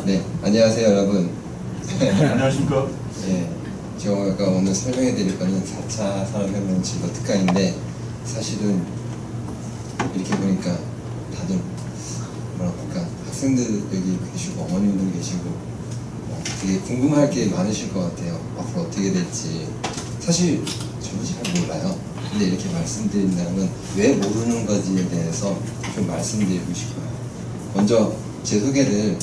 네, 안녕하세요 여러분. 안녕하십니까. 예, 제가 오늘 설명해 드릴 거는 4차 산업혁명 진보 특강인데, 사실은 이렇게 보니까 다들 뭐라고 할까, 학생들 여기 계시고 어머님들 계시고 되게 궁금할 게 많으실 것 같아요. 앞으로 어떻게 될지. 사실 저도 잘 몰라요. 근데 이렇게 말씀드린다면 왜 모르는 건지에 대해서 좀 말씀드리고 싶어요. 먼저 제 소개를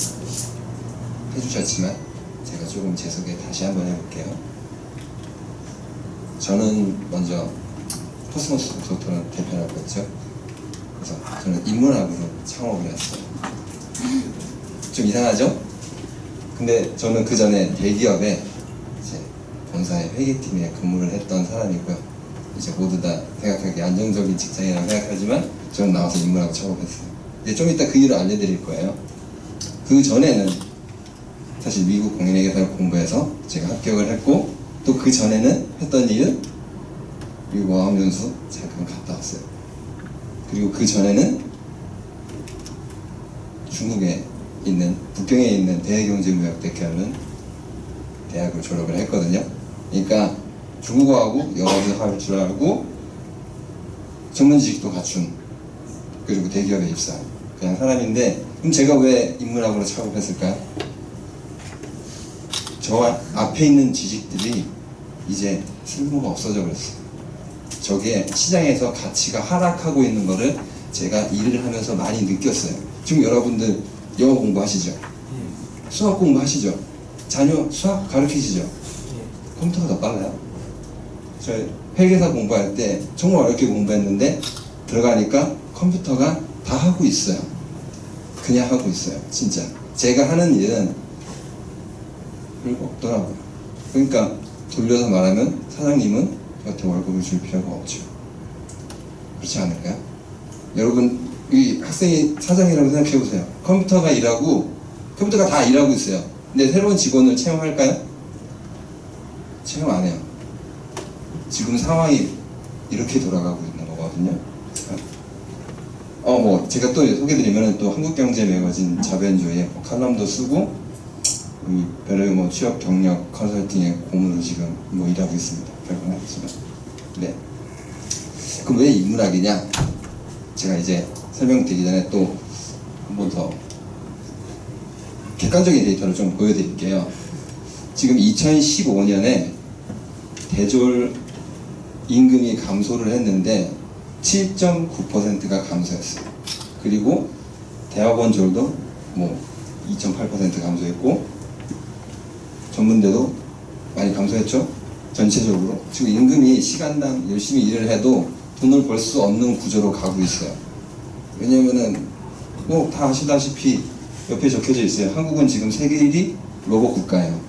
해주셨지만 제가 조금 제 소개 다시 한번 해볼게요. 저는 먼저 코스모스 도토는 대표라고 했죠. 그래서 저는 인문학으로 창업을 했어요. 좀 이상하죠? 근데 저는 그 전에 대기업에 이제 본사의 회계팀에 근무를 했던 사람이고요. 이제 모두 다 생각하기에 안정적인 직장이라고 생각하지만 저는 나와서 인문학을 창업했어요. 이제 좀 이따 그 이유를 알려드릴 거예요. 그 전에는 사실 미국 공인회계사를 공부해서 제가 합격을 했고, 또 그 전에는 했던 일은 미국 어학연수 잠깐 갔다 왔어요. 그리고 그 전에는 중국에 있는, 북경에 있는 대외경제무역대학교라는 대학을 졸업을 했거든요. 그러니까 중국어하고 영어도 할 줄 알고 전문 지식도 갖춘, 그리고 대기업에 입사한 그냥 사람인데, 그럼 제가 왜 인문학으로 창업했을까요? 저 앞에 있는 지식들이 이제 쓸모가 없어져 버렸어요. 저게 시장에서 가치가 하락하고 있는 거를 제가 일을 하면서 많이 느꼈어요. 지금 여러분들 영어 공부하시죠? 수학 공부하시죠? 자녀 수학 가르치시죠? 컴퓨터가 더 빨라요. 저 회계사 공부할 때 정말 어렵게 공부했는데 들어가니까 컴퓨터가 다 하고 있어요. 그냥 하고 있어요. 진짜 제가 하는 일은 별거 없더라고요. 그러니까 돌려서 말하면 사장님은 저한테 월급을 줄 필요가 없죠. 그렇지 않을까요? 여러분, 이 학생이 사장이라고 생각해 보세요. 컴퓨터가 일하고, 컴퓨터가 다 일하고 있어요. 근데 새로운 직원을 채용할까요? 채용 안 해요. 지금 상황이 이렇게 돌아가고 있는 거거든요. 제가 또 소개드리면 또 한국경제 매거진 자변조에 칼럼도 쓰고, 별의 취업 경력 컨설팅의 고문으로 지금 일하고 있습니다. 별건 아니지만. 네. 그럼 왜 인문학이냐? 제가 이제 설명드리기 전에 또 한 번 더 객관적인 데이터를 좀 보여드릴게요. 지금 2015년에 대졸 임금이 감소를 했는데 7.9%가 감소했어요. 그리고 대학원졸도 2.8% 감소했고, 전문대도 많이 감소했죠. 전체적으로 지금 임금이 시간당 열심히 일을 해도 돈을 벌 수 없는 구조로 가고 있어요. 왜냐면은 다 아시다시피 옆에 적혀져 있어요. 한국은 지금 세계 1위 로봇 국가예요.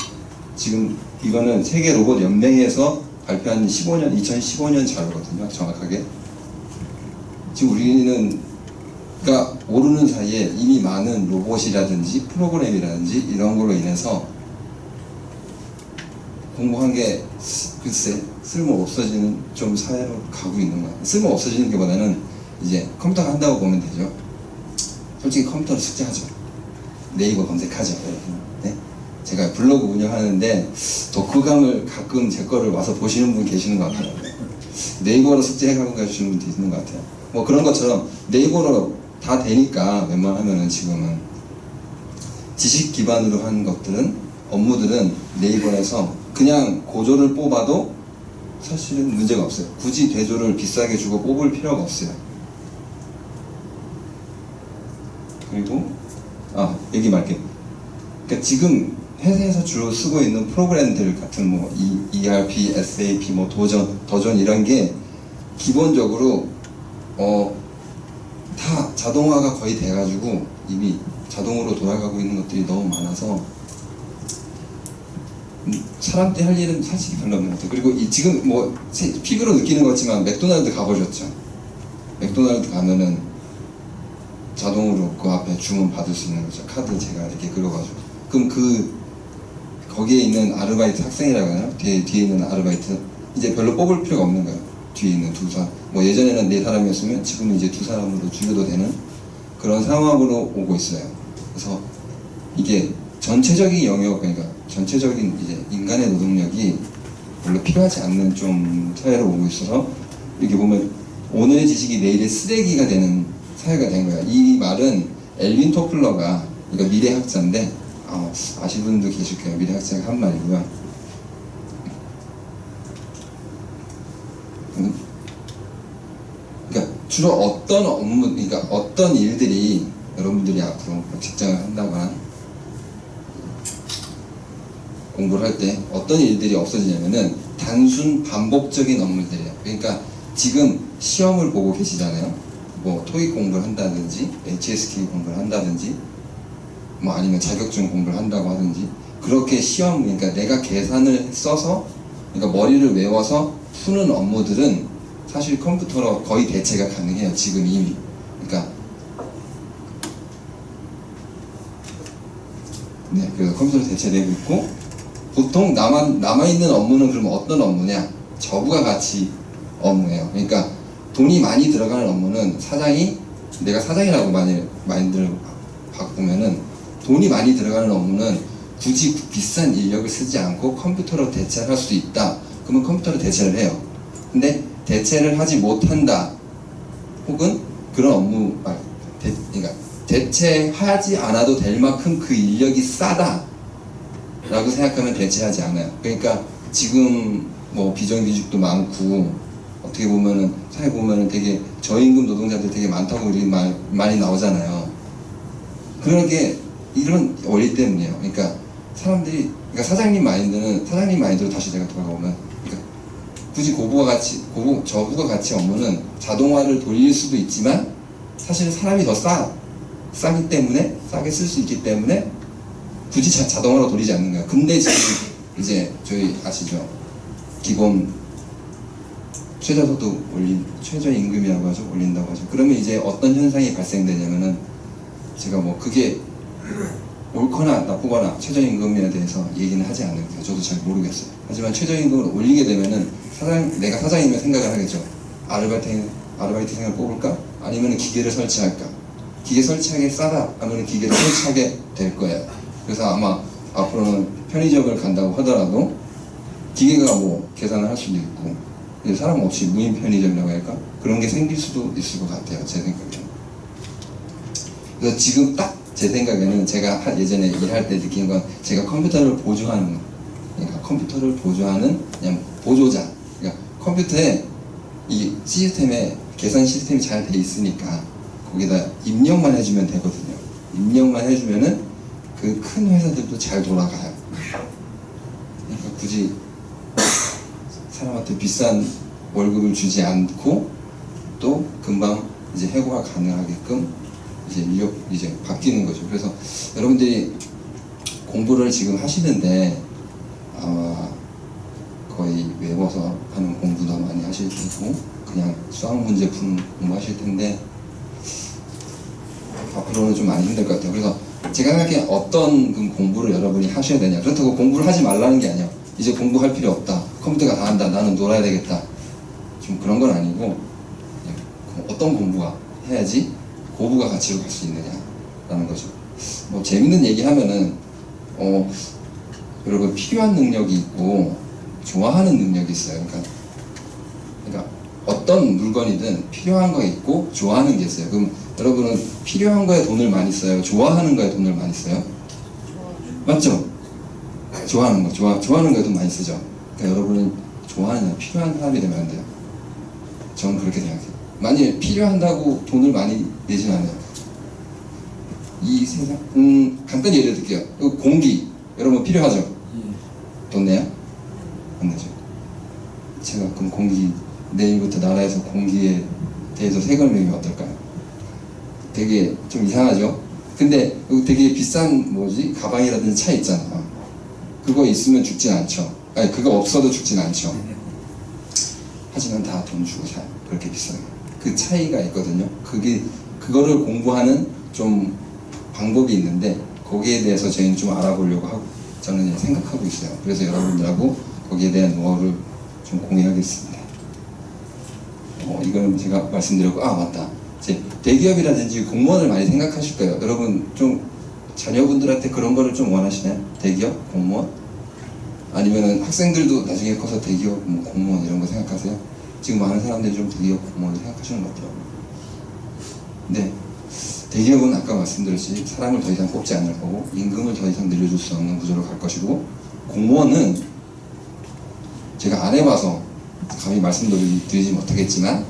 지금 이거는 세계 로봇 연맹에서 발표한 2015년 자료거든요. 정확하게. 지금 우리는 오르는 사이에 이미 많은 로봇이라든지 프로그램이라든지 이런 걸로 인해서 공부한 게 글쎄 쓸모 없어지는 좀 사회로 가고 있는 거야. 쓸모 없어지는 게 보다는 이제 컴퓨터가 한다고 보면 되죠. 솔직히 컴퓨터로 숙제하죠. 네이버 검색하죠. 네? 제가 블로그 운영하는데 독후감을 가끔 제 거를 와서 보시는 분 계시는 것 같아요. 네이버로 숙제해가고 가시는 분 계시는 것 같아요. 그런 것처럼 네이버로 다 되니까 웬만하면은 지금은 지식 기반으로 한 것들은, 업무들은 네이버에서 그냥 고졸을 뽑아도 사실은 문제가 없어요. 굳이 대졸을 비싸게 주고 뽑을 필요가 없어요. 그리고 여기 말게. 그러니까 지금 회사에서 주로 쓰고 있는 프로그램들 같은 ERP, SAP, 도전 이런 게 기본적으로 다 자동화가 거의 돼가지고 이미 자동으로 돌아가고 있는 것들이 너무 많아서 사람들이 할 일은 사실 별로 없는 것 같아요. 그리고 지금 피부로 느끼는 것 같지만 맥도날드 가보셨죠? 맥도날드 가면은 자동으로 그 앞에 주문 받을 수 있는 거죠. 카드 제가 이렇게 긁어가지고. 그럼 거기에 있는 아르바이트 학생이라고 하나요? 뒤에 있는 아르바이트 이제 별로 뽑을 필요가 없는 거예요. 뒤에 있는 두 사람. 예전에는 4사람이었으면 지금은 이제 2사람으로 줄여도 되는 그런 상황으로 오고 있어요. 그래서 이게 전체적인 영역, 그러니까 전체적인 이제 인간의 노동력이 별로 필요하지 않는 좀 사회로 오고 있어서 이렇게 보면 오늘의 지식이 내일의 쓰레기가 되는 사회가 된 거야. 이 말은 엘빈 토플러가, 그러니까 미래학자인데 아시는 분도 계실 거예요. 미래학자가 한 말이고요. 그러니까 주로 어떤 업무, 그러니까 어떤 일들이 여러분들이 앞으로 직장을 한다거나 공부를 할 때 어떤 일들이 없어지냐면은 단순 반복적인 업무들이에요. 그러니까 지금 시험을 보고 계시잖아요. 뭐 토익 공부를 한다든지 HSK 공부를 한다든지 뭐 아니면 자격증 공부를 한다고 하든지 그렇게 시험, 그러니까 내가 계산을 써서 그러니까 머리를 외워서 푸는 업무들은 사실 컴퓨터로 거의 대체가 가능해요. 지금 이미. 그러니까 네, 그래서 컴퓨터로 대체되고 있고 보통 남아있는 업무는 그러면 어떤 업무냐? 저부가 가치 업무예요. 그러니까 돈이 많이 들어가는 업무는 내가 사장이라고 마인드를 바꾸면은 돈이 많이 들어가는 업무는 굳이 비싼 인력을 쓰지 않고 컴퓨터로 대체를 할 수 있다. 그러면 컴퓨터로 대체를 해요. 근데 대체를 하지 못한다. 혹은 그런 업무, 그러니까 대체하지 않아도 될 만큼 그 인력이 싸다 라고 생각하면 대체하지 않아요. 그러니까 지금 뭐 비정규직도 많고 어떻게 보면은 사회 보면은 되게 저임금 노동자들 되게 많다고 우리 많이 나오잖아요. 그런 게 이런 원리 때문이에요. 그러니까 사람들이, 그러니까 사장님 마인드로 다시 제가 돌아오면, 그러니까 굳이 저부가 가치 업무는 자동화를 돌릴 수도 있지만 사실 사람이 더 싸기 때문에, 싸게 쓸 수 있기 때문에 굳이 자동화로 돌리지 않는 거야. 근데 지금 이제 저희 아시죠? 기본 최저임금이라고 하죠. 올린다고 하죠. 그러면 이제 어떤 현상이 발생되냐면은 제가 뭐 그게 옳거나 나쁘거나 최저임금에 대해서 얘기는 하지 않을게요. 저도 잘 모르겠어요. 하지만 최저임금을 올리게 되면은 내가 사장이면 생각을 하겠죠. 아르바이트생을 뽑을까? 아니면 기계를 설치할까? 기계 설치하기 싸다 하면 기계를 설치하게 될 거예요. 그래서 아마 앞으로는 편의점을 간다고 하더라도 기계가 뭐 계산을 할 수도 있고 사람 없이 무인 편의점이라고 할까? 그런 게 생길 수도 있을 것 같아요. 제 생각에는. 그래서 지금 딱 제 생각에는 제가 예전에 일할 때 느낀 건 제가 컴퓨터를 보조하는 거. 그러니까 컴퓨터를 보조하는 그냥 보조자. 그러니까 컴퓨터에 이 시스템에 계산 시스템이 잘 돼 있으니까 거기다 입력만 해주면 되거든요. 입력만 해주면은 그 큰 회사들도 잘 돌아가요. 그러니까 굳이 사람한테 비싼 월급을 주지 않고 또 금방 이제 해고가 가능하게끔 이제 바뀌는 거죠. 그래서 여러분들이 공부를 지금 하시는데 아마 거의 외워서 하는 공부도 많이 하실 테고 그냥 수학 문제 푸는 공부 하실 텐데 앞으로는 좀 많이 힘들 것 같아요. 그래서 제가 생각해 어떤 공부를 여러분이 하셔야 되냐. 그렇다고 공부를 하지 말라는 게 아니에요. 이제 공부할 필요 없다. 컴퓨터가 다 한다. 나는 놀아야 되겠다. 좀 그런 건 아니고 어떤 공부가 해야지 고부가 가치로 갈 수 있느냐라는 거죠. 뭐 재밌는 얘기 하면은 여러분 필요한 능력이 있고 좋아하는 능력이 있어요. 그러니까 어떤 물건이든 필요한 거 있고 좋아하는 게 있어요. 그럼 여러분은 필요한 거에 돈을 많이 써요? 좋아하는 거에 돈을 많이 써요? 맞죠? 좋아하는 거에 돈 많이 쓰죠. 그러니까 여러분은 좋아하는, 필요한 사람이 되면 안 돼요. 저는 그렇게 생각해요. 만일 필요한다고 돈을 많이 내진 않아요. 이 세상, 간단히 예를 들게요. 공기, 여러분 필요하죠? 돈 내요? 안 내죠. 제가 그럼 내일부터 나라에서 공기에 대해서 세금을 내면 어떨까요? 되게 좀 이상하죠? 근데 되게 비싼 가방이라든지 차 있잖아요. 그거 있으면 죽진 않죠. 아니, 그거 없어도 죽진 않죠. 하지만 다 돈 주고 사요. 그렇게 비싸게. 그 차이가 있거든요. 그거를 공부하는 좀 방법이 있는데 거기에 대해서 저희는 좀 알아보려고 하고 저는 생각하고 있어요. 그래서 여러분들하고 거기에 대한 노하우를 좀 공유하겠습니다. 이거는 제가 말씀드렸고, 맞다. 이제 대기업이라든지 공무원을 많이 생각하실 거예요. 여러분 좀 자녀분들한테 그런 거를 좀 원하시나요? 대기업? 공무원? 아니면은 학생들도 나중에 커서 대기업, 뭐 공무원 이런 거 생각하세요? 지금 많은 사람들이 좀 대기업 공무원을 생각하시는 것 같더라고요. 근데 대기업은 아까 말씀드렸듯이 사람을 더 이상 뽑지 않을 거고 임금을 더 이상 늘려줄 수 없는 구조로 갈 것이고, 공무원은 제가 안 해봐서 감히 말씀드리지 못하겠지만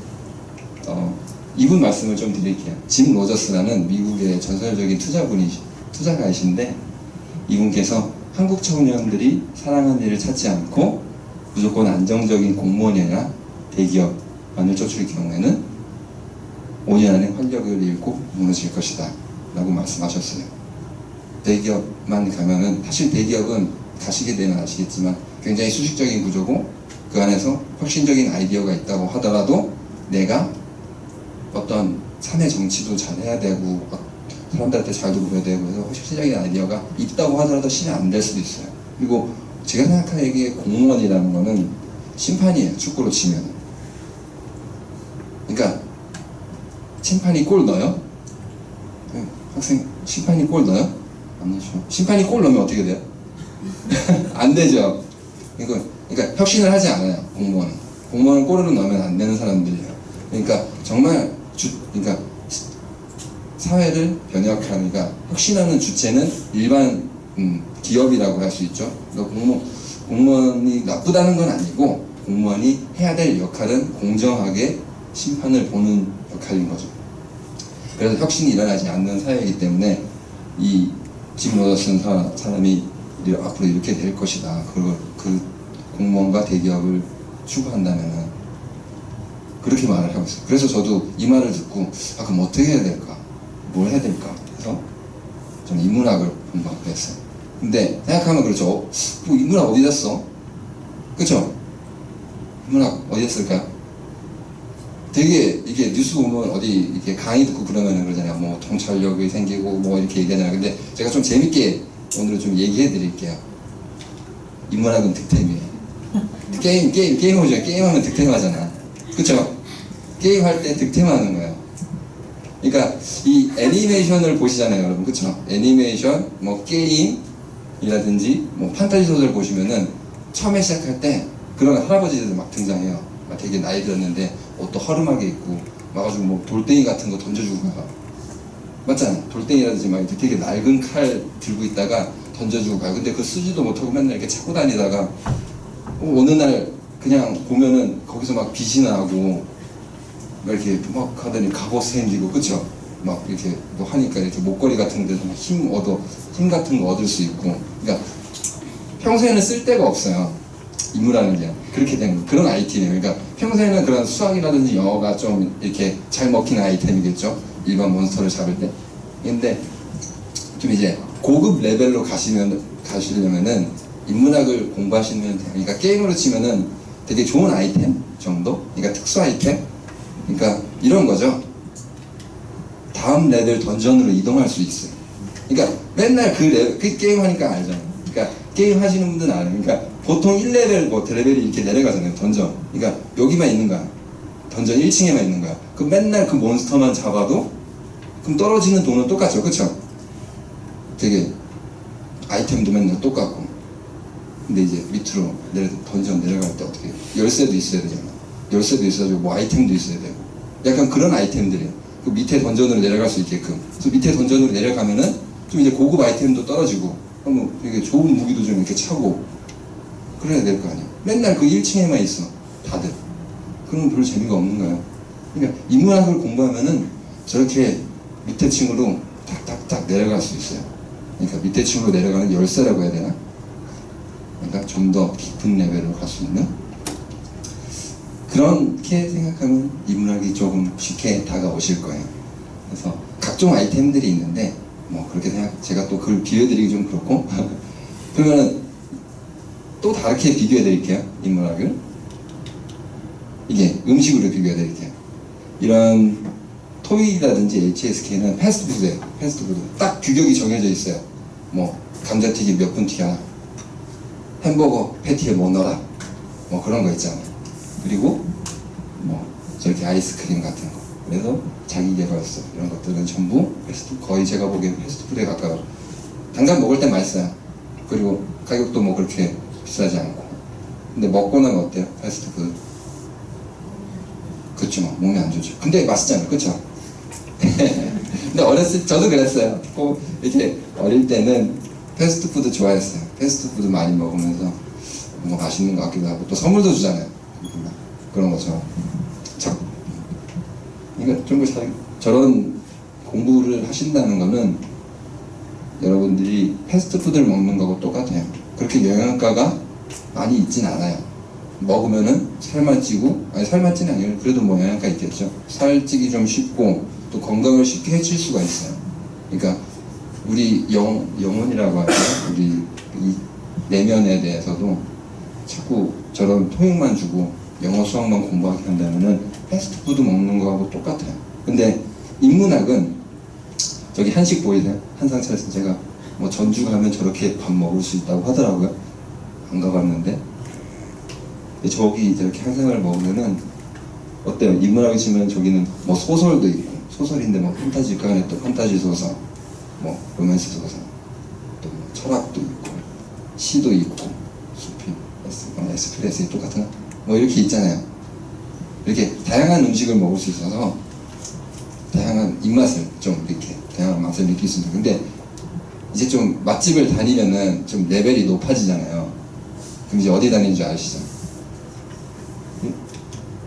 이분 말씀을 좀 드릴게요. 짐 로저스라는 미국의 전설적인 투자가이신데, 이분께서 한국 청년들이 사랑하는 일을 찾지 않고 무조건 안정적인 공무원이나 대기업만을 쫓을 경우에는 5년 안에 활력을 잃고 무너질 것이다 라고 말씀하셨어요. 대기업만 가면은, 사실 대기업은 가시게 되면 아시겠지만 굉장히 수직적인 구조고, 그 안에서 혁신적인 아이디어가 있다고 하더라도 내가 어떤 사내 정치도 잘 해야 되고 사람들한테 잘도 보여야 되고 해서 혁신적인 아이디어가 있다고 하더라도 신이 안 될 수도 있어요. 그리고 제가 생각하기에 공무원이라는 거는 심판이에요. 축구로 치면. 그러니까 심판이 골 넣어요? 학생 심판이 골 넣어요? 안 넣죠. 심판이 골 넣으면 어떻게 돼요? 안 되죠. 그러니까 혁신을 하지 않아요. 공무원은 골을 넣으면 안 되는 사람들이에요. 그러니까 정말 그러니까 사회를 변혁하니까 혁신하는 주체는 일반 기업이라고 할 수 있죠. 그러니까 공무원이 나쁘다는 건 아니고, 공무원이 해야 될 역할은 공정하게 심판을 보는 역할인 거죠. 그래서 혁신이 일어나지 않는 사회이기 때문에 이 짐 로저슨 사람이 앞으로 이렇게 될 것이다. 그 공무원과 대기업을 추구한다면은 그렇게 말을 하고 있어요. 그래서 저도 이 말을 듣고 그럼 어떻게 해야 될까? 뭘 해야 될까? 해서 저는 인문학을 공부하고 했어요. 근데 생각하면 그렇죠. 뭐 인문학 어디다 써? 그쵸? 인문학 어디다 쓸까요? 되게 이게 뉴스 보면 어디 이렇게 강의 듣고 그러면 그러잖아요. 뭐 통찰력이 생기고 뭐 이렇게 얘기하잖아요. 근데 제가 좀 재밌게 오늘 좀 얘기해 드릴게요. 인문학은 득템이에요. 게임 오죠. 게임하면 득템하잖아. 그쵸? 게임할 때 득템하는 거예요. 그러니까 이 애니메이션을 보시잖아요, 여러분. 그쵸? 애니메이션, 뭐 게임이라든지 뭐 판타지 소설 보시면은 처음에 시작할 때 그런 할아버지들 막 등장해요. 막 되게 나이 들었는데 옷도 허름하게 입고 와가지고 뭐 돌덩이 같은 거 던져주고 가요. 맞잖아요. 돌덩이라든지 막 이렇게 되게 낡은 칼 들고 있다가 던져주고 가요. 근데 그 쓰지도 못하고 맨날 이렇게 차고 다니다가 어느 날 그냥 보면은 거기서 막 빛이 나고 막 이렇게 막 하더니 갑옷 생기고, 그쵸? 막 이렇게 뭐 하니까 이렇게 목걸이 같은 데서 힘 같은 거 얻을 수 있고. 그러니까 평소에는 쓸 데가 없어요. 인문하는 게 그렇게 된 거. 그런 아이템이에요. 그러니까 평소에는 그런 수학이라든지 영어가 좀 이렇게 잘 먹히는 아이템이겠죠. 일반 몬스터를 잡을 때. 근데 좀 이제 고급 레벨로 가시려면은 인문학을 공부하시면 돼요. 그러니까 게임으로 치면은 되게 좋은 아이템 정도? 그러니까 특수 아이템? 그러니까 이런 거죠. 다음 레벨 던전으로 이동할 수 있어요. 그러니까 맨날 그 게임 하니까 알잖아요. 그러니까 게임 하시는 분들은 알아요. 그러니까 보통 1레벨 뭐 레벨이 이렇게 내려가잖아요. 던전. 그러니까 여기만 있는 거야. 던전 1층에만 있는 거야. 그럼 맨날 그 몬스터만 잡아도 그럼 떨어지는 돈은 똑같죠. 그쵸? 되게 아이템도 맨날 똑같고. 근데 이제 밑으로 던전 내려갈 때 어떻게 해요? 열쇠도 있어야 되잖아. 열쇠도 있어야죠. 뭐 아이템도 있어야 되고. 약간 그런 아이템들이에요. 그 밑에 던전으로 내려갈 수 있게끔. 그래서 밑에 던전으로 내려가면은 좀 이제 고급 아이템도 떨어지고, 뭐 되게 좋은 무기도 좀 이렇게 차고 그래야 될 거 아니야. 맨날 그 1층에만 있어. 다들. 그러면 별로 재미가 없는 거예요. 그러니까 인문학을 공부하면은 저렇게 밑에 층으로 탁탁탁 내려갈 수 있어요. 그러니까 밑에 층으로 내려가는 열쇠라고 해야 되나? 그러니까 좀 더 깊은 레벨로 갈 수 있는, 그렇게 생각하면 인문학이 조금 쉽게 다가오실 거예요. 그래서 각종 아이템들이 있는데 뭐 그렇게 제가 또 그걸 비교해드리기 좀 그렇고 그러면은 또 다르게 비교해드릴게요. 인문학을 이게 음식으로 비교해드릴게요. 이런 토이라든지 HSK는 패스트푸드예요. 패스트푸드 딱 규격이 정해져 있어요. 뭐 감자튀김 몇 분 튀겨라, 햄버거 패티에 뭐 넣어라, 뭐 그런 거 있잖아요. 그리고 뭐 저렇게 아이스크림 같은 거. 그래서 자기계발서 이런 것들은 전부 거의 제가 보기엔 패스트푸드에 가까워요. 당장 먹을 땐 맛있어요. 그리고 가격도 뭐 그렇게 비싸지 않고. 근데 먹고 나면 어때요? 패스트푸드. 그쵸, 몸에 안 좋죠. 근데 맛있잖아요. 그쵸? 근데 저도 그랬어요. 꼭 이렇게 어릴 때는 패스트푸드 좋아했어요. 패스트푸드 많이 먹으면서 뭔가 맛있는 것 같기도 하고, 또 선물도 주잖아요. 그런 것처럼. 그러니까 좀 저런 공부를 하신다는 거는 여러분들이 패스트푸드를 먹는 거하고 똑같아요. 그렇게 영양가가 많이 있진 않아요. 먹으면은 살만 찌고, 아니 살만 찌는 아니에요. 그래도 뭐 영양가 있겠죠. 살 찌기 좀 쉽고 또 건강을 쉽게 해칠 수가 있어요. 그러니까 우리 영혼이라고 하죠. 우리 이 내면에 대해서도 자꾸 저런 토익만 주고 영어 수학만 공부하게 한다면은 패스트푸드 먹는 거하고 똑같아요. 근데 인문학은 저기 한식 보이세요? 한상차에서 제가 뭐 전주 가면 저렇게 밥 먹을 수 있다고 하더라고요. 안 가봤는데 저기 이렇게 한상을 먹으면은 어때요? 인문학을 치면 저기는 뭐 소설도 있고, 소설인데 뭐 판타지 가운데 또 판타지 소설, 뭐 로맨스 소설, 또 뭐 철학도 있고, 시도 있고, 수필, 에스프레소 똑같은 뭐 이렇게 있잖아요. 이렇게 다양한 음식을 먹을 수 있어서 다양한 입맛을 좀 이렇게 다양한 맛을 느낄 수 있는. 근데 이제 좀 맛집을 다니면은 좀 레벨이 높아지잖아요. 그럼 이제 어디 다니는 줄 아시죠?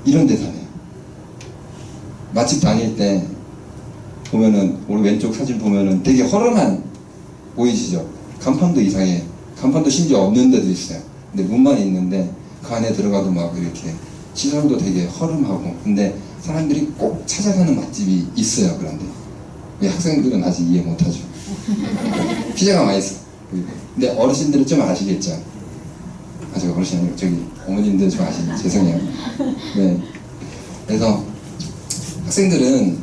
이런 데 다녀요. 맛집 다닐 때 보면은 오늘 왼쪽 사진 보면은 되게 허름한 보이시죠? 간판도 이상해. 간판도 심지어 없는 데도 있어요. 근데 문만 있는데 그 안에 들어가도 막 이렇게 시설도 되게 허름하고, 근데 사람들이 꼭 찾아가는 맛집이 있어요. 그런데 왜 학생들은 아직 이해 못하죠? 피자가 맛있어. 근데 어르신들은 좀 아시겠죠? 저 어르신 아니고 저기 어머님들 좀 아시죠? 죄송해요. 네. 그래서 학생들은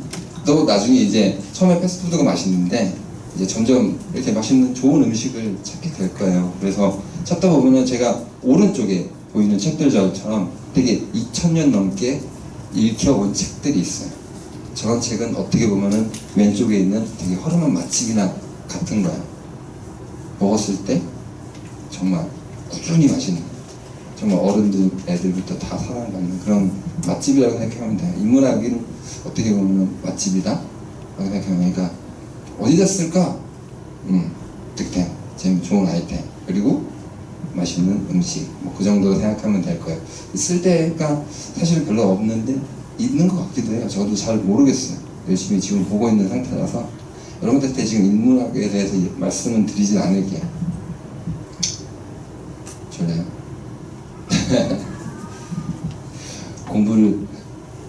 또 나중에 이제 처음에 패스트푸드가 맛있는데 이제 점점 이렇게 맛있는 좋은 음식을 찾게 될 거예요. 그래서 찾다 보면은 제가 오른쪽에 보이는 책들처럼 되게 2000년 넘게 읽혀온 책들이 있어요. 저런 책은 어떻게 보면은 왼쪽에 있는 되게 허름한 맛집이나 같은 거예요. 먹었을 때 정말 꾸준히 맛있는, 정말 어른들, 애들부터 다 사랑받는 그런 맛집이라고 생각하면 돼요. 인문학은 어떻게 보면 맛집이다 라고 생각하면, 그러니까 어디다 쓸까? 득템, 좋은 아이템, 그리고 맛있는 음식, 뭐 그 정도로 생각하면 될 거예요. 쓸 데가 사실 별로 없는데 있는 것 같기도 해요. 저도 잘 모르겠어요. 열심히 지금 보고 있는 상태라서 여러분들한테 지금 인문학에 대해서 말씀은 드리진 않을게요. 졸려요? 공부를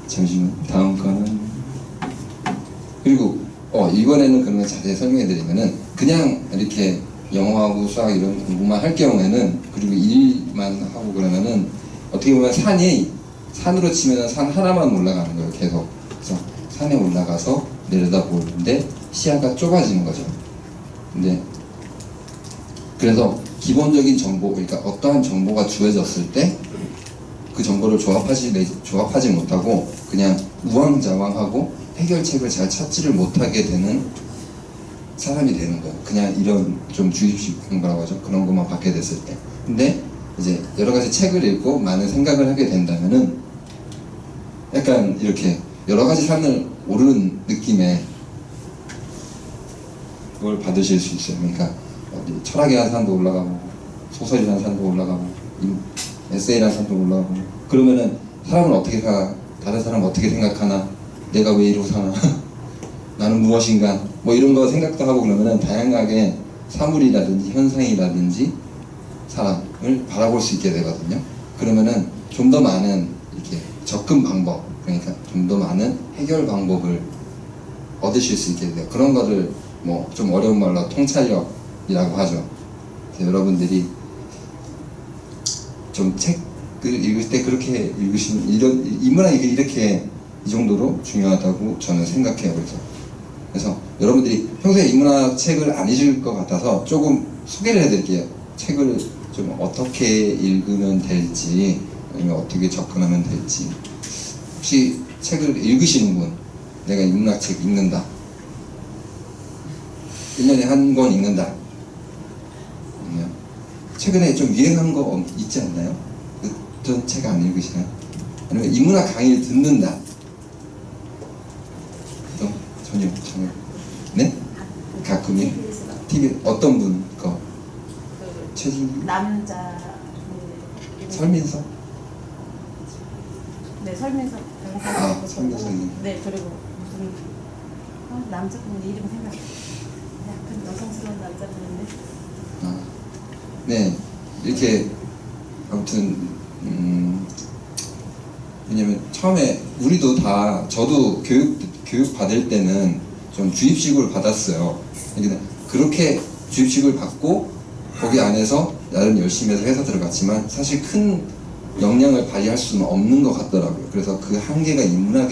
잠시만. 다음 거는, 그리고 이번에는 그런 걸 자세히 설명해 드리면은, 그냥 이렇게 영어하고 수학 이런 공부만 할 경우에는, 그리고 일만 하고 그러면은 어떻게 보면 산으로 치면은 산 하나만 올라가는 거예요. 계속. 그래서 산에 올라가서 내려다보는데 시야가 좁아지는 거죠. 근데 그래서 기본적인 정보, 그러니까 어떠한 정보가 주어졌을 때 그 정보를 조합하지 못하고 그냥 우왕좌왕하고 해결책을 잘 찾지를 못하게 되는 사람이 되는 거예요. 그냥 이런 좀 주입식 거라고 하죠. 그런 것만 받게 됐을 때. 근데 이제 여러 가지 책을 읽고 많은 생각을 하게 된다면은 약간 이렇게 여러 가지 산을 오르는 느낌의 걸 받으실 수 있어요. 그러니까 철학이라는 산도 올라가고, 소설이라는 산도 올라가고, 에세이라는 산도 올라가고. 그러면은 사람은 어떻게 살아? 다른 사람은 어떻게 생각하나? 내가 왜 이러고 사나? 나는 무엇인가? 뭐 이런 거 생각도 하고 그러면은 다양하게 사물이라든지 현상이라든지 사람을 바라볼 수 있게 되거든요. 그러면은 좀 더 많은 이렇게 접근 방법, 그러니까 좀 더 많은 해결 방법을 얻으실 수 있게 돼요. 그런 거를 뭐 좀 어려운 말로 통찰력이라고 하죠. 그래서 여러분들이 좀 책을 읽을 때 그렇게 읽으시면, 이런 인문학이 이렇게 이 정도로 중요하다고 저는 생각해요. 그래서 여러분들이 평소에 인문학 책을 안 읽을 것 같아서 조금 소개를 해드릴게요. 책을 좀 어떻게 읽으면 될지, 아니면 어떻게 접근하면 될지. 혹시 책을 읽으시는 분, 내가 인문학 책 읽는다, 1년에 한 권 읽는다, 최근에 좀 유행한 거 있지 않나요? 어떤 책 안 읽으시나요? 아니면 인문학 강의를 듣는다. 전혀. 네? 가끔이요? TV 어떤 분 거? 최진 남자 설민서? 네, 설민석 변호사. 아, 설민석님. 네, 그리고 무슨 남자분 이름 생각. 약간 여성스러운 남자분인데. 아, 네, 이렇게 아무튼 왜냐면 처음에 우리도 다 저도 교육 받을 때는 좀 주입식을 받았어요. 그러니까 그렇게 주입식을 받고 거기 안에서 나름 열심히 해서 회사 들어갔지만 사실 큰 역량을 발휘할 수는 없는 것 같더라고요. 그래서 그 한계가 인문학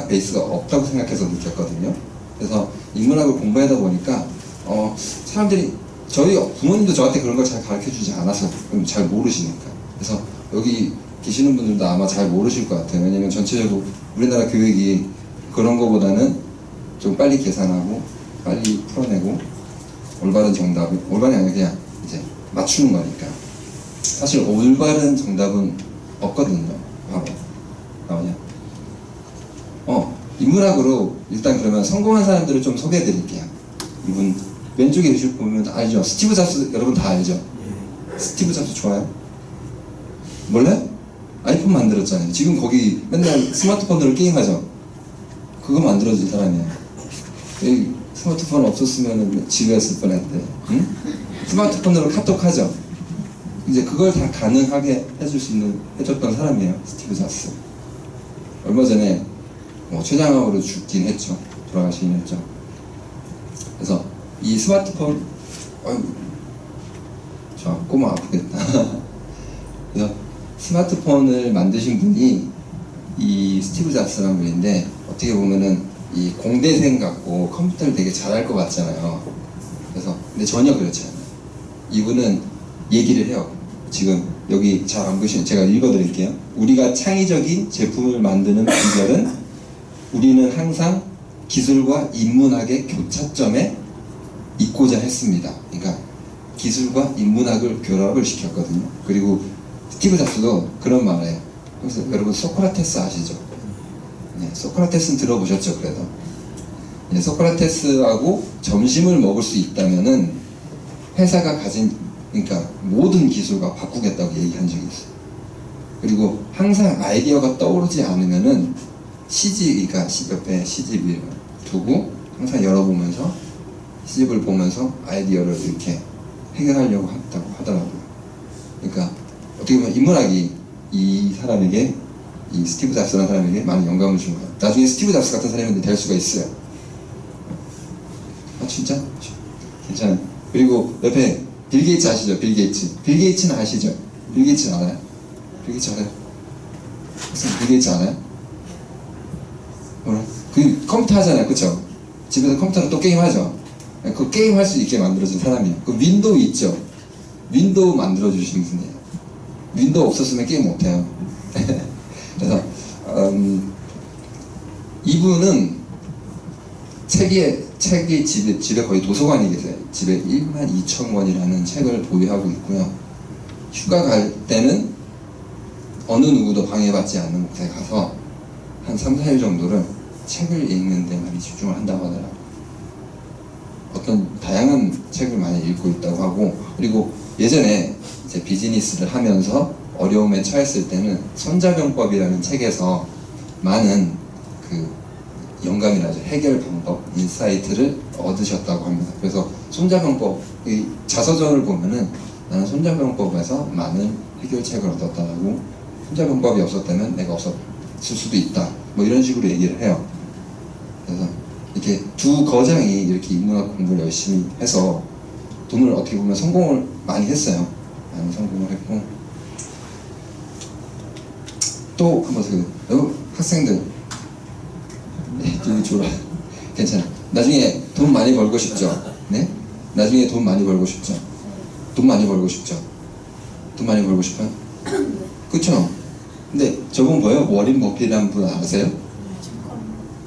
베이스가 없다고 생각해서 느꼈거든요. 그래서 인문학을 공부하다 보니까 사람들이 저희 부모님도 저한테 그런 걸 잘 가르쳐주지 않아서 잘 모르시니까. 그래서 여기 계시는 분들도 아마 잘 모르실 것 같아요. 왜냐면 전체적으로 우리나라 교육이 그런 거보다는 좀 빨리 계산하고 빨리 풀어내고 올바른 정답을, 올바른이 아니라 그냥 이제 맞추는 거니까. 사실 올바른 정답은 없거든요. 봐봐. 나오냐? 인문학으로 일단 그러면 성공한 사람들을 좀 소개해 드릴게요. 이분 왼쪽에 보면 알죠? 스티브 잡스 여러분 다 알죠? 스티브 잡스 좋아요? 몰라요? 아이폰 만들었잖아요. 지금 거기 맨날 스마트폰으로 게임하죠? 그거 만들어준 사람이에요. 이 스마트폰 없었으면 지루했을 뻔했대. 응? 스마트폰으로 카톡하죠? 이제 그걸 다 가능하게 해줬던 사람이에요. 스티브 잡스. 얼마 전에 췌장암으로 죽긴 했죠. 돌아가시긴 했죠. 그래서 이 스마트폰, 저 꼬마 아프겠다. 그래서 스마트폰을 만드신 분이 이 스티브 잡스라는 분인데, 어떻게 보면은 이 공대생 같고 컴퓨터를 되게 잘할 것 같잖아요. 그래서 근데 전혀 그렇지 않아요. 이분은 얘기를 해요. 지금 여기 잘 안 보시면 제가 읽어드릴게요. 우리가 창의적인 제품을 만드는 비결은 우리는 항상 기술과 인문학의 교차점에 있고자 했습니다. 그러니까 기술과 인문학을 결합을 시켰거든요. 그리고 스티브 잡스도 그런 말을 해요. 그래서 여러분 소크라테스 아시죠? 네, 소크라테스는 들어보셨죠? 그래도 네, 소크라테스하고 점심을 먹을 수 있다면은 회사가 가진 그러니까 모든 기술과 바꾸겠다고 얘기한 적이 있어요. 그리고 항상 아이디어가 떠오르지 않으면은 그러니까 옆에 시집을 두고 항상 열어보면서 시집을 보면서 아이디어를 이렇게 해결하려고 했다고 하더라고요. 그러니까 어떻게 보면 인문학이 이 사람에게, 이 스티브 잡스라는 사람에게 많은 영감을 준 거예요. 나중에 스티브 잡스 같은 사람이 될 수가 있어요. 아 진짜? 괜찮아요. 그리고 옆에 빌 게이츠 아시죠? 빌 게이츠. 빌 게이츠는 아시죠? 빌 게이츠 알아요? 빌 게이츠 알아요? 빌 게이츠 알아요? 뭐라? 그 컴퓨터 하잖아요, 그쵸? 집에서 컴퓨터로 또 게임 하죠? 그 게임 할 수 있게 만들어준 사람이에요. 그 윈도우 있죠? 윈도우 만들어주신 분이에요. 윈도우 없었으면 게임 못해요. 그래서 이분은 책이 집에 거의 도서관이 계세요. 집에 12,000권이라는 책을 보유하고 있고요. 휴가 갈 때는 어느 누구도 방해받지 않는 곳에 가서 한 3, 4일 정도를 책을 읽는 데 많이 집중을 한다고 하더라고요. 어떤 다양한 책을 많이 읽고 있다고 하고, 그리고 예전에 이제 비즈니스를 하면서 어려움에 처했을 때는 손자병법이라는 책에서 많은 그 영감이라죠. 해결 방법, 인사이트를 얻으셨다고 합니다. 그래서 손자병법, 이 자서전을 보면은 나는 손자병법에서 많은 해결책을 얻었다라고, 손자병법이 없었다면 내가 없었을 수도 있다. 뭐 이런 식으로 얘기를 해요. 그래서 이렇게 두 거장이 이렇게 인문학 공부를 열심히 해서 돈을 어떻게 보면 성공을 많이 했어요. 많이 성공을 했고, 또 한번 여러분 학생들 졸아 괜찮아. 나중에 돈 많이 벌고 싶죠? 네? 나중에 돈 많이 벌고 싶죠? 돈 많이 벌고 싶죠? 돈 많이 벌고 싶어요? 그쵸? 근데 저분 뭐예요? 워린 버핏이라는 분 아세요?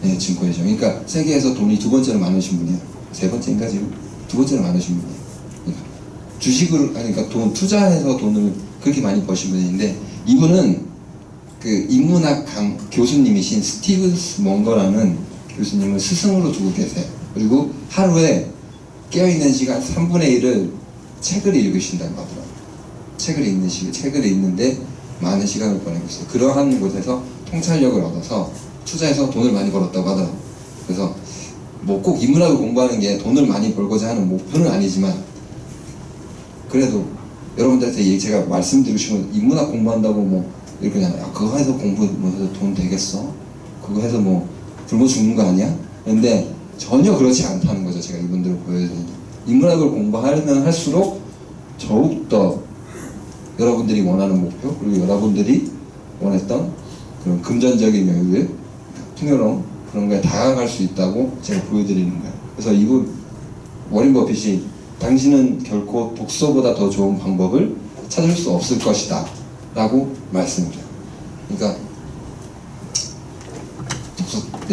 네, 증권이죠. 그러니까 세계에서 돈이 두 번째로 많으신 분이에요. 세 번째인가 지금? 두 번째로 많으신 분이에요. 그러니까 주식을 하니까 돈 투자해서 돈을 그렇게 많이 버신 분인데 이분은 그 인문학 교수님이신 스티븐스 멍거라는 교수님을 스승으로 두고 계세요. 그리고 하루에 깨어있는 시간 3분의 1을 책을 읽으신다고 하더라고요. 책을 읽는데 많은 시간을 보내고 있어요. 그러한 곳에서 통찰력을 얻어서 투자해서 돈을 많이 벌었다고 하더라고요. 그래서 뭐 꼭 인문학을 공부하는 게 돈을 많이 벌고자 하는 목표는 아니지만 그래도 여러분들한테 제가 말씀드리시면 인문학 공부한다고 뭐 이렇게 그냥 그거 해서 공부해서 돈 되겠어? 그거 해서 뭐 굶어 죽는 거 아니야? 근데 전혀 그렇지 않다는 거죠. 제가 이분들을 보여드리는 인문학을 공부하면 할수록 더욱더 여러분들이 원하는 목표 그리고 여러분들이 원했던 그런 금전적인 여유, 풍요로움 그런 거에 다가갈 수 있다고 제가 보여드리는 거예요. 그래서 이분 워렌 버핏이 당신은 결코 독서보다 더 좋은 방법을 찾을 수 없을 것이다 라고 말씀을 해요. 그러니까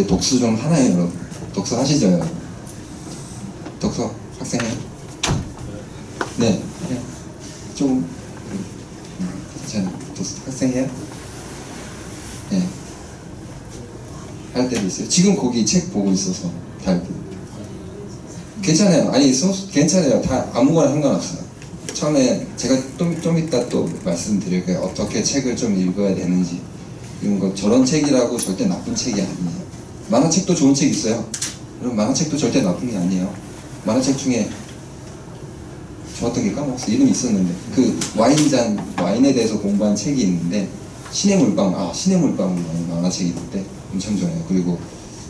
독서 좀 하나요 여러분? 독서 하시죠 여러분? 독서 학생이요? 네 좀 괜찮아요. 독서 학생이에요? 네 할 때도 있어요. 지금 거기 책 보고 있어서 다 할 때. 괜찮아요. 아니 괜찮아요. 다 아무거나 상관없어요. 처음에 제가 좀 이따 또 말씀드릴 거예요. 어떻게 책을 좀 읽어야 되는지 이런 거. 저런 책이라고 절대 나쁜 책이 아니에요. 만화책도 좋은 책 있어요. 여러분 만화책도 절대 나쁜 게 아니에요. 만화책 중에 좋았던 게 까먹었어. 이름이 있었는데 그 와인에 대해서 공부한 책이 있는데 신의 물방 만화책이 있는데 엄청 좋아요. 그리고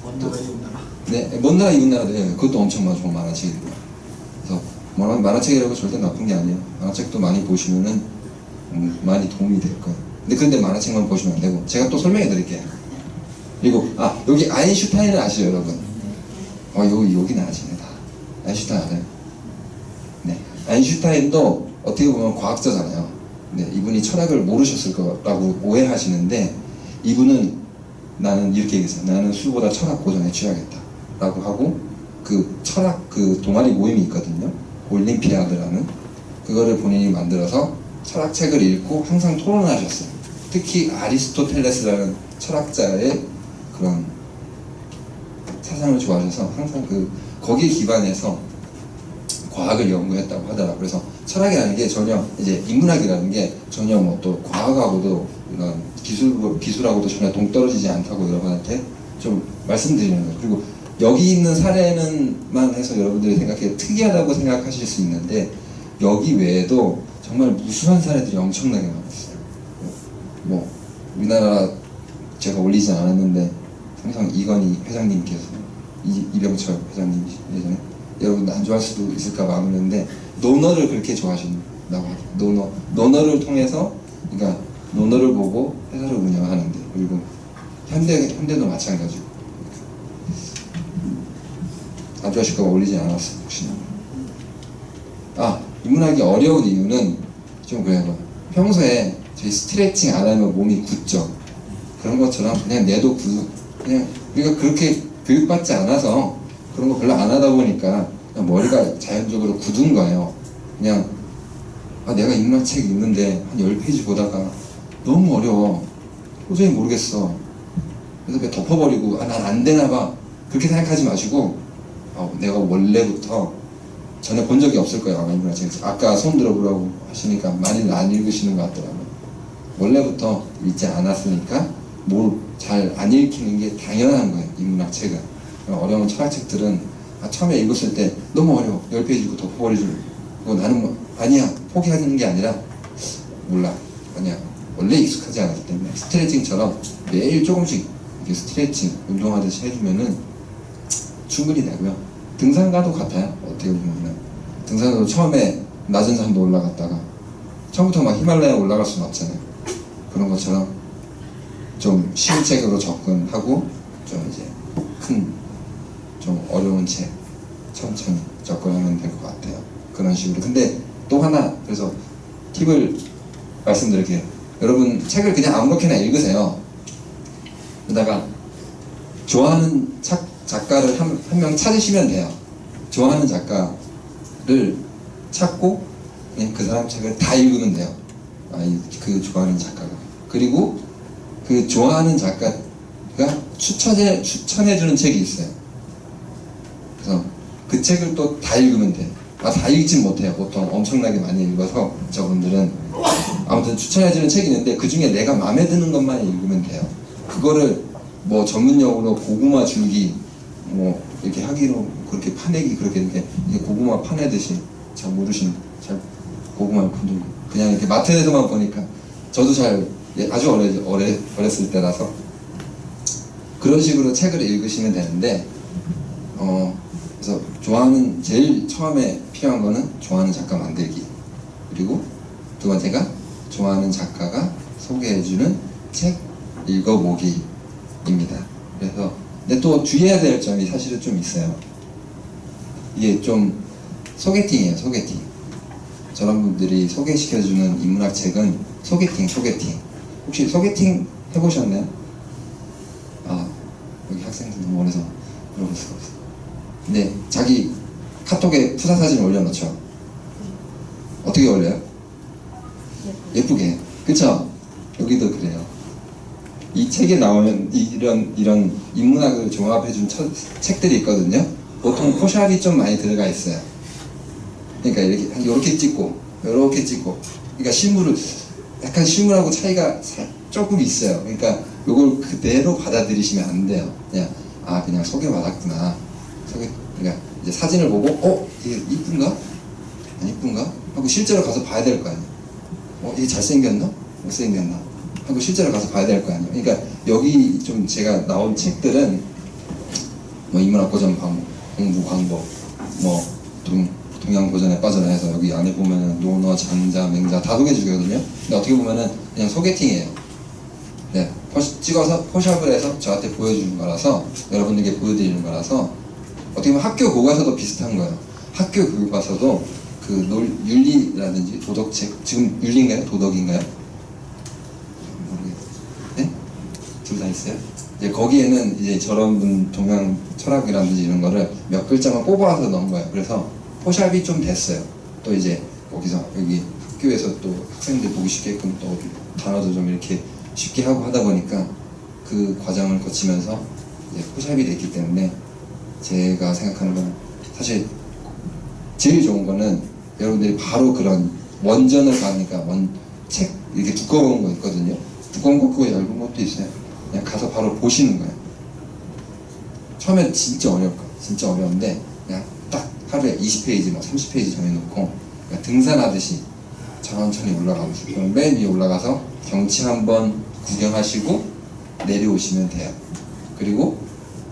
원나라 이웃나라. 네, 먼 나라 이웃 나라도 해요. 그것도 엄청 좋은 만화책이고요. 그래서 만화책이라고 절대 나쁜 게 아니에요. 만화책도 많이 보시면은 많이 도움이 될 거예요. 근데 만화책만 보시면 안 되고 제가 또 설명해 드릴게요. 그리고 여기 아인슈타인을 아시죠 여러분? 여기는 아시네 다. 아인슈타인 알아요? 네, 아인슈타인도 어떻게 보면 과학자잖아요. 네, 이분이 철학을 모르셨을 거라고 오해하시는데 이분은 나는 이렇게 얘기했어요. 나는 술보다 철학 고전에 취하겠다 라고 하고 그 철학 그 동아리 모임이 있거든요. 올림피아드라는 그거를 본인이 만들어서 철학책을 읽고 항상 토론을 하셨어요. 특히 아리스토텔레스라는 철학자의 그런 사상을 좋아하셔서 항상 거기에 기반해서 과학을 연구했다고 하더라고요. 그래서 철학이라는 게 전혀 이제 인문학이라는 게 전혀 뭐 또 과학하고도 이런 기술하고도 전혀 동떨어지지 않다고 여러분한테 좀 말씀드리는 거예요. 그리고 여기 있는 사례는만 해서 여러분들이 생각해 특이하다고 생각하실 수 있는데 여기 외에도 정말 무수한 사례들이 엄청나게 많았어요. 뭐 우리나라 제가 올리진 않았는데 삼성 이건희 회장님께서 이병철 회장님 예전에 여러분 안 좋아할 수도 있을까 봐 그러는데 논어를 그렇게 좋아하신다고 하죠. 논어를 통해서 그러니까 논어를 보고 회사를 운영하는데 그리고 현대도 마찬가지고 안 좋아하실까 봐 올리지 않았어요. 혹시나. 인문학이 어려운 이유는 좀 그래요. 평소에 저희 스트레칭 안 하면 몸이 굳죠. 그런 것처럼 그냥 뇌도 그냥 우리가 그렇게 교육받지 않아서 그런 거 별로 안 하다 보니까 그냥 머리가 자연적으로 굳은 거예요. 그냥 내가 인문학 책 읽는데 한 10페이지 보다가 너무 어려워. 도저히 모르겠어. 그래서 그냥 덮어버리고 난 안 되나 봐. 그렇게 생각하지 마시고 내가 원래부터 전에 본 적이 없을 거예요. 인문학 책. 아까 손 들어보라고 하시니까 많이는 안 읽으시는 것 같더라고요. 원래부터 읽지 않았으니까 뭘 잘 안 읽히는 게 당연한 거예요. 인문학 책은. 어려운 철학책들은 처음에 읽었을 때 너무 어려워. 10페이지 읽고 덮어버리고 나는 아니야. 포기하는 게 아니라 몰라. 아니야. 원래 익숙하지 않았기 때문에 스트레칭처럼 매일 조금씩 이렇게 스트레칭 운동하듯이 해주면은 충분히 되고요. 등산가도 같아요. 어떻게 보면 등산가도 처음에 낮은 산도 올라갔다가 처음부터 막 히말라야 올라갈 수는 없잖아요. 그런 것처럼 좀 쉬운 책으로 접근하고 좀 이제 좀 어려운 책 천천히 접근하면 될 것 같아요. 그런 식으로. 근데 또 하나 그래서 팁을 말씀드릴게요. 여러분 책을 그냥 아무렇게나 읽으세요. 그러다가 좋아하는 작가를 한 명 찾으시면 돼요. 좋아하는 작가를 찾고 네, 그 사람 책을 다 읽으면 돼요. 그 좋아하는 작가가. 그리고 그 좋아하는 작가가 추천해주는 책이 있어요. 그래서 그 책을 또 다 읽으면 돼요. 다 읽진 못해요. 보통 엄청나게 많이 읽어서 저분들은. 아무튼 추천해주는 책이 있는데 그 중에 내가 마음에 드는 것만 읽으면 돼요. 그거를 뭐 전문용어로 고구마 줄기 뭐 이렇게 하기로 그렇게 파내기 그렇게 이렇게 고구마 파내듯이 잘 모르시는 잘 고구마 분들 그냥 이렇게 마트에서만 보니까 저도 잘 아주 어렸을 때라서 그런 식으로 책을 읽으시면 되는데 그래서 좋아하는 제일 처음에 필요한 거는 좋아하는 작가 만들기 그리고 두 번째가 좋아하는 작가가 소개해주는 책 읽어보기입니다. 그래서 근데 또 주의해야 될 점이 사실은 좀 있어요. 이게 좀 소개팅이에요. 소개팅. 저런 분들이 소개시켜주는 인문학 책은 소개팅. 혹시 소개팅 해보셨나요? 여기 학생들 너무 어려서 물어볼 수가 없어요. 근데 자기 카톡에 푸사 사진 올려놓죠. 어떻게 올려요? 예쁘게. 그쵸? 여기도 그래요. 이 책에 나오는 이런 인문학을 종합해준 책들이 있거든요. 보통 포샵이 좀 많이 들어가 있어요. 그러니까 이렇게 찍고, 그러니까 약간 실물하고 차이가 조금 있어요. 그러니까 이걸 그대로 받아들이시면 안 돼요. 그냥 소개받았구나. 그러니까 이제 사진을 보고, 얘 이쁜가? 안 이쁜가? 하고 실제로 가서 봐야 될 거 아니에요. 얘 잘생겼나? 못생겼나? 하고 실제로 가서 봐야 될 거 아니에요. 그러니까 여기 좀 제가 나온 책들은 뭐 인문학 고전 공부 방법, 뭐 동양 고전에 빠져라 해서 여기 안에 보면은 논어, 장자, 맹자 다 소개해주거든요. 근데 어떻게 보면은 그냥 소개팅이에요. 네, 찍어서 포샵을 해서 저한테 보여주는 거라서 여러분들께 보여드리는 거라서 어떻게 보면 학교 교과서도 비슷한 거예요. 학교 교과서도 그 윤리라든지 도덕책 지금 윤리인가요? 도덕인가요? 네? 둘 다 있어요? 이제 거기에는 이제 저런 동양 철학이라든지 이런 거를 몇 글자만 뽑아서 넣은 거예요. 그래서 포샵이 좀 됐어요. 또 이제 거기서 여기 학교에서 또 학생들 보기 쉽게끔 또 단어도 좀 이렇게 쉽게 하고 하다 보니까 그 과정을 거치면서 이제 포샵이 됐기 때문에 제가 생각하는 건 사실 제일 좋은 거는 여러분들이 바로 그런 원전을 가니까 책 이렇게 두꺼운 거 있거든요. 두꺼운 거 그거 얇은 것도 있어요. 그냥 가서 바로 보시는 거예요. 처음엔 진짜 어려운데 그냥 딱 하루에 20페이지, 뭐 30페이지 정해놓고 그냥 등산하듯이 천천히 올라가면서 그럼 맨 위에 올라가서 경치 한번 구경하시고 내려오시면 돼요. 그리고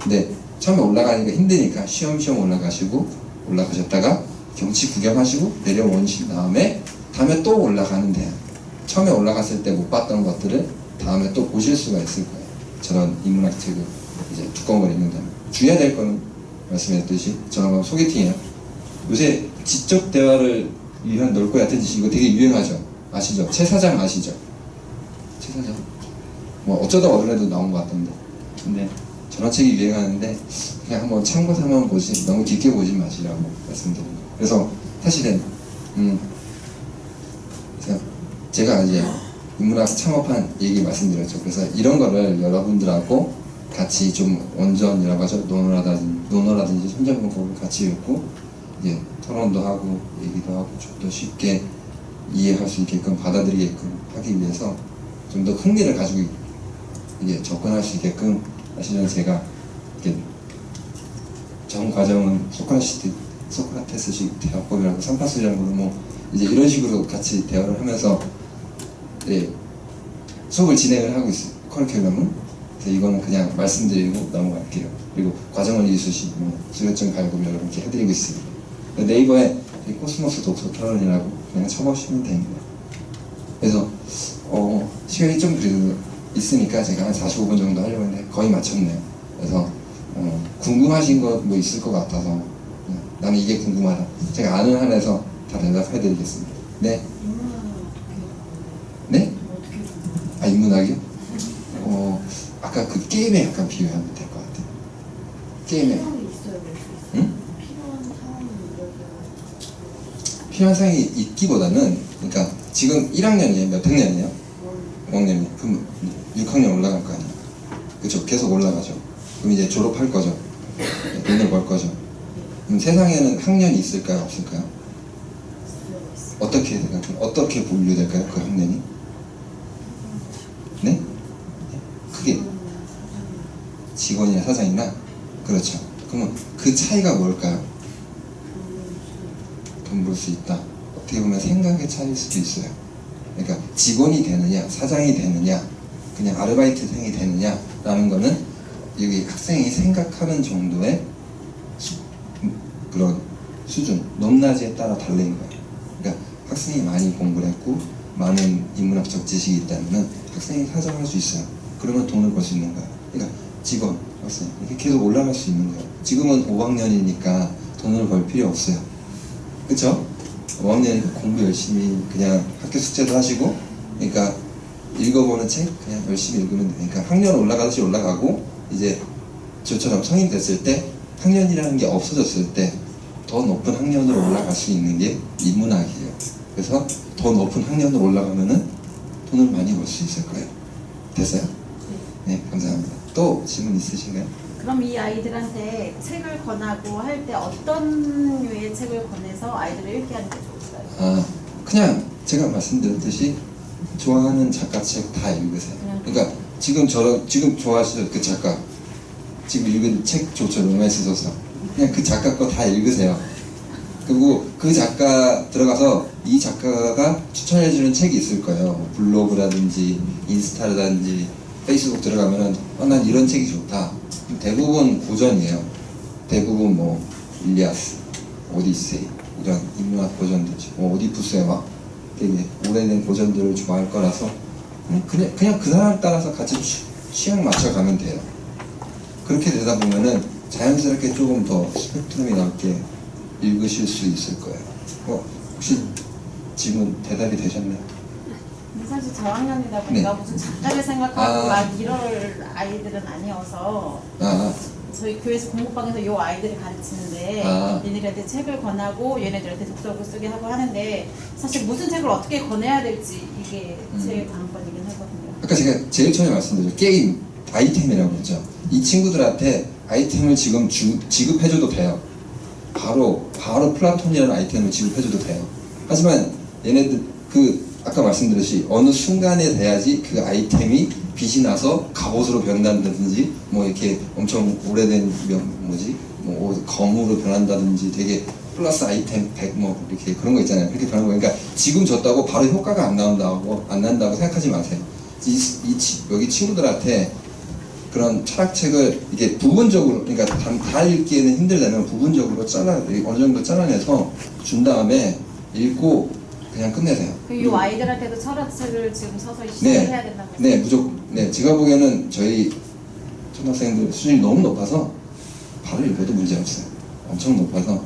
근데 처음에 올라가니까 힘드니까 쉬엄쉬엄 올라가셨다가 경치 구경하시고 내려오신 다음에 또 올라가면 돼요. 처음에 올라갔을 때 못 봤던 것들을 다음에 또 보실 수가 있을 거예요. 저런 인문학 책을 이제 두꺼운 걸 읽는다면 주의해야 될 거는 말씀드렸듯이 저런 건 소개팅이에요. 요새 지적 대화를 위한 넓고 얕은 지식 이거 되게 유행하죠. 아시죠? 최 사장 아시죠? 최 사장 뭐 어쩌다 어른에도 나온 것 같던데 근데 저런 책이 유행하는데 그냥 한번 참고 삼아 보시 너무 깊게 보지 마시라고 말씀드립니다. 그래서 사실은 제가 이제 인문학 창업한 얘기 말씀드렸죠. 그래서 이런 거를 여러분들하고 같이 좀 원전이라고 하죠. 논어라든지 선전문법을 같이 읽고 이제 토론도 하고 얘기도 하고 좀 더 쉽게 이해할 수 있게끔 받아들이게끔 하기 위해서 좀 더 흥미를 가지고 이제 접근할 수 있게끔 사실은 제가 이렇게 전 과정은 소크라테스식 대화법이라고 삼파술이라는 걸로 뭐 이제 이런 식으로 같이 대화를 하면서 수업을 진행을 하고 있어요. 커리큘럼은. 그래서 이거는 그냥 말씀드리고 넘어갈게요. 그리고 과정원 이수시, 수료증 발급 여러분께 해드리고 있습니다. 네이버에 코스모스 독서 토론이라고 그냥 쳐보시면 됩니다. 그래서 시간이 좀 그래도 있으니까 제가 한 45분 정도 하려고 했는데 거의 마쳤네요. 그래서 궁금하신 것 뭐 있을 것 같아서 나는 이게 궁금하다. 제가 아는 한에서 다 대답해드리겠습니다. 네? 네? 인문학이요? 아까 그 게임에 약간 비유하면 될 것 같아요. 게임에. 필요한 상황이 있어요. 응? 필요한 상황이 필요한 사항이 있기보다는, 그러니까 지금 1학년이에요. 몇 학년이에요? 5학년이에요. 그럼 6학년 올라갈 거 아니에요. 그렇죠? 계속 올라가죠. 그럼 이제 졸업할 거죠. 돈을 벌 거죠. 그럼 세상에는 학년이 있을까요? 없을까요? 어떻게 생각해요? 어떻게 분류될까요? 그 학년이? 네? 크게 직원이나 사장이나? 그렇죠. 그러면 그 차이가 뭘까요? 돈 벌 수 있다. 어떻게 보면 생각의 차이일 수도 있어요. 그러니까 직원이 되느냐, 사장이 되느냐, 그냥 아르바이트생이 되느냐라는 거는 여기 학생이 생각하는 정도의 그런 수준, 높낮이에 따라 달린 거예요. 그러니까 학생이 많이 공부를 했고 많은 인문학적 지식이 있다면 학생이 사정할 수 있어요. 그러면 돈을 벌 수 있는 거예요. 그러니까 직원, 학생 이렇게 계속 올라갈 수 있는 거예요. 지금은 5학년이니까 돈을 벌 필요 없어요. 그쵸? 5학년이니까 공부 열심히 그냥 학교 숙제도 하시고, 그러니까 읽어보는 책 그냥 열심히 읽으면 되니까 학년 올라가듯이 올라가고, 이제 저처럼 성인 됐을 때 학년이라는 게 없어졌을 때 더 높은 학년으로 올라갈 수 있는 게 인문학이에요. 그래서 더 높은 학년으로 올라가면은 돈을 많이 벌 수 있을 거예요. 됐어요? 네, 감사합니다. 또 질문 있으신가요? 그럼 이 아이들한테 책을 권하고 할 때 어떤 류의 책을 권해서 아이들을 읽게 하는 게 좋을까요? 아, 그냥 제가 말씀드렸듯이 좋아하는 작가 책 다 읽으세요. 그러니까 지금 좋아하시는 그 작가, 지금 읽은 책 좋죠, 로맨스 소설. 그냥 그 작가 거 다 읽으세요. 그리고 그 작가 들어가서 이 작가가 추천해주는 책이 있을 거예요. 뭐 블로그라든지 인스타라든지 페이스북 들어가면은 난 이런 책이 좋다. 대부분 고전이에요. 대부분 뭐 일리아스, 오디세이 이런 인문학 고전들이죠. 뭐 오디푸스의 막 되게 오래된 고전들을 좋아할 거라서 그냥 그 사람 따라서 같이 취향 맞춰가면 돼요. 그렇게 되다 보면은 자연스럽게 조금 더 스펙트럼이 넓게 읽으실 수 있을 거예요. 혹시 질문 대답이 되셨나요? 근데 사실 저학년이다 보니까 네. 무슨 작가를 생각하고 아. 막 이럴 아이들은 아니어서 저희 교회에서 공부방에서 요 아이들을 가르치는데 얘네들한테 책을 권하고 얘네들한테 독서를 쓰게 하고 하는데 사실 무슨 책을 어떻게 권해야 될지 이게 제일 관건이긴 하거든요. 아까 제가 제일 처음에 말씀드렸죠. 게임, 아이템이라고 그러죠. 이 친구들한테 아이템을 지금 지급해줘도 돼요. 바로 플라톤이라는 아이템을 지급해줘도 돼요. 하지만 얘네들 아까 말씀드렸듯이 어느 순간에 돼야지 그 아이템이 빛이 나서 갑옷으로 변한다든지 뭐 이렇게 엄청 오래된 검으로 변한다든지 되게 플러스 아이템 100 뭐 이렇게 그런 거 있잖아요. 그렇게 변하는 거. 그러니까 지금 줬다고 바로 효과가 안 난다고 생각하지 마세요. 여기 친구들한테 그런 철학책을 이게 부분적으로, 그러니까 다 읽기에는 힘들다면 부분적으로 어느 정도 잘라내서 준 다음에 읽고 그냥 끝내세요. 이 아이들한테도 철학책을 지금 서서히 시작을 해야 된다고 했어요. 네, 무조건. 네, 제가 보기에는 저희 초등학생들 수준이 너무 높아서 바로 읽어도 문제 없어요. 엄청 높아서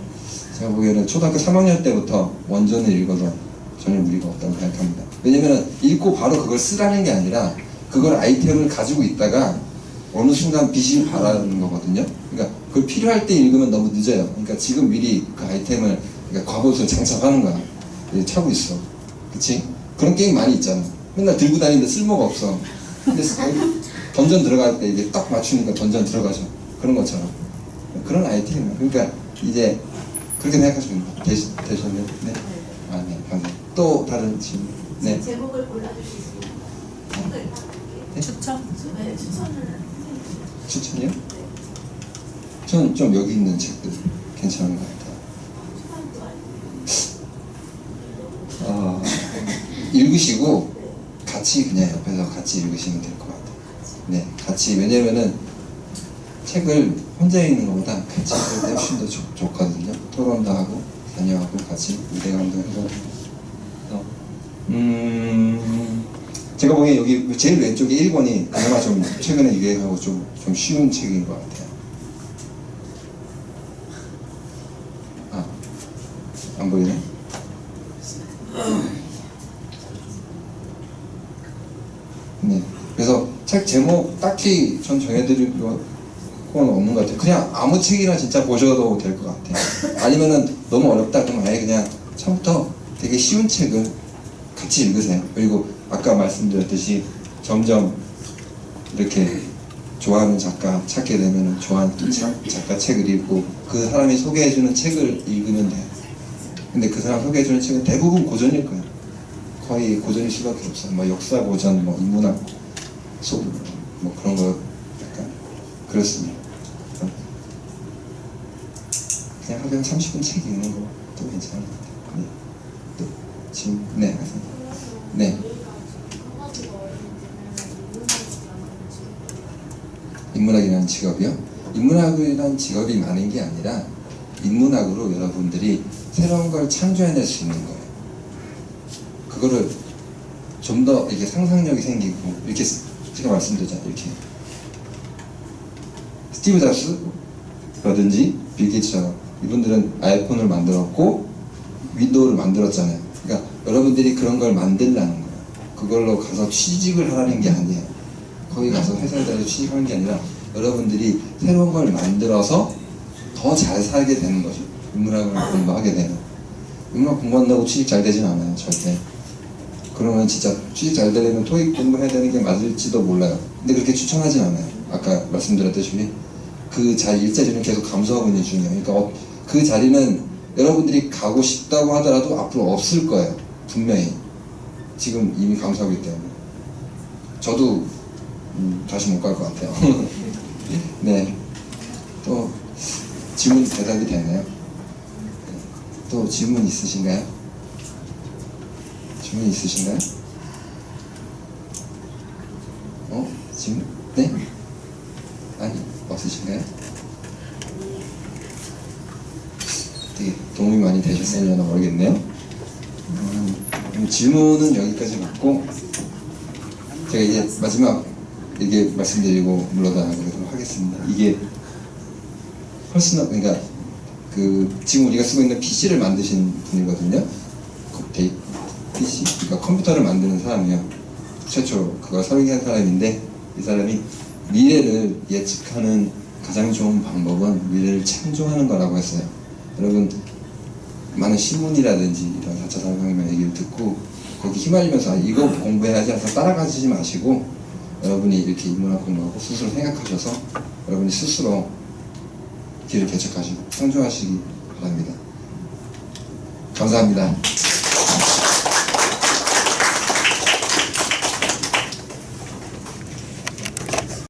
제가 보기에는 초등학교 3학년 때부터 원전을 읽어도 전혀 무리가 없다고 생각합니다. 왜냐면 읽고 바로 그걸 쓰라는 게 아니라 그걸 아이템을 가지고 있다가 어느 순간 빛이 발하는 거거든요. 그러니까 그걸 필요할 때 읽으면 너무 늦어요. 그러니까 지금 미리 그 아이템을, 그러니까 갑옷을 장착하는 거야. 차고 있어. 그치? 그런 게임 많이 있잖아. 맨날 들고 다니는데 쓸모가 없어. 근데 던전 들어갈 때 이게 딱 맞추니까 던전 들어가죠. 그런 것처럼. 그런 아이템이에요. 그러니까 이제 그렇게 생각하시면 되셨네요. 네. 아, 네. 감사합니다. 또 다른 질문. 네. 제목을 골라주실 수 있나요? 네? 추천? 네, 추천을. 추천이요? 저는 좀 여기 있는 책들 괜찮은 것 같아요. 읽으시고 같이 그냥 옆에서 같이 읽으시면 될 것 같아요. 네, 같이. 왜냐면은 책을 혼자 읽는 것보다 같이 읽을 때 훨씬 더 좋거든요. 토론도 하고 자녀하고 같이 유대감도 해서. 제가 보기에 여기 제일 왼쪽에 1권이 그나마 좀 최근에 유행하고 좀 쉬운 책인 것 같아요. 안 보이네? 네. 그래서 책 제목 딱히 전 정해드릴 건 없는 것 같아요. 그냥 아무 책이나 진짜 보셔도 될 것 같아요. 아니면은 너무 어렵다 그러면 아예 그냥 처음부터 되게 쉬운 책을 같이 읽으세요. 그리고 아까 말씀드렸듯이 점점 이렇게 좋아하는 작가 찾게 되면 좋아하는 또 작가 책을 읽고 그 사람이 소개해주는 책을 읽으면 돼요. 근데 그 사람 소개해주는 책은 대부분 고전일 거예요. 거의 고전일 수밖에 없어요. 뭐 역사 고전, 뭐 인문학, 뭐 그런 거 약간 그렇습니다. 그냥 하루에 30분 책 읽는 것도 괜찮은 것 같아요. 네. 또 지금 네, 네. 인문학이라는 직업이요? 인문학이라는 직업이 많은 게 아니라 인문학으로 여러분들이 새로운 걸 창조해낼 수 있는 거예요. 그거를 좀 더 이렇게 상상력이 생기고 이렇게 제가 말씀드렸잖아요. 이렇게 스티브 잡스라든지 빌 게이츠처럼 이분들은 아이폰을 만들었고 윈도우를 만들었잖아요. 그러니까 여러분들이 그런 걸 만들라는 거예요. 그걸로 가서 취직을 하라는 게 아니에요. 거기 가서 회사에 다녀서 취직하는 게 아니라 여러분들이 새로운 걸 만들어서 더 잘 살게 되는 거죠. 인문학을 공부하게 되면. 인문학 공부한다고 취직 잘 되진 않아요. 절대. 그러면 진짜 취직 잘 되려면 토익 공부해야 되는 게 맞을지도 몰라요. 근데 그렇게 추천하진 않아요. 아까 말씀드렸듯이 그 일자리는 계속 감소하고 있는 중이에요. 그러니까 그 자리는 여러분들이 가고 싶다고 하더라도 앞으로 없을 거예요. 분명히. 지금 이미 감소하고 있기 때문에. 저도 다시 못 갈 것 같아요. 네. 또 질문 대답이 되나요? 또 질문 있으신가요? 질문 있으신가요? 질문? 네? 아니, 없으신가요? 되게 도움이 많이 되셨으려나 모르겠네요. 질문은 여기까지 받고 제가 이제 마지막 이게 말씀드리고 물러나가도록 하겠습니다. 이게 퍼스널, 그러니까 지금 우리가 쓰고 있는 PC를 만드신 분이거든요. PC, 그러니까 컴퓨터를 만드는 사람이에요. 최초 그걸 설계한 사람인데 이 사람이 미래를 예측하는 가장 좋은 방법은 미래를 창조하는 거라고 했어요. 여러분 많은 신문이라든지 이런 4차 산업혁명 얘기를 듣고 거기 휘말리면서 이거 공부해야지 해서 따라가지 마시고 여러분이 이렇게 인문학 공부하고 스스로 생각하셔서 여러분이 스스로 길을 개척하시고 창조하시기 바랍니다. 감사합니다.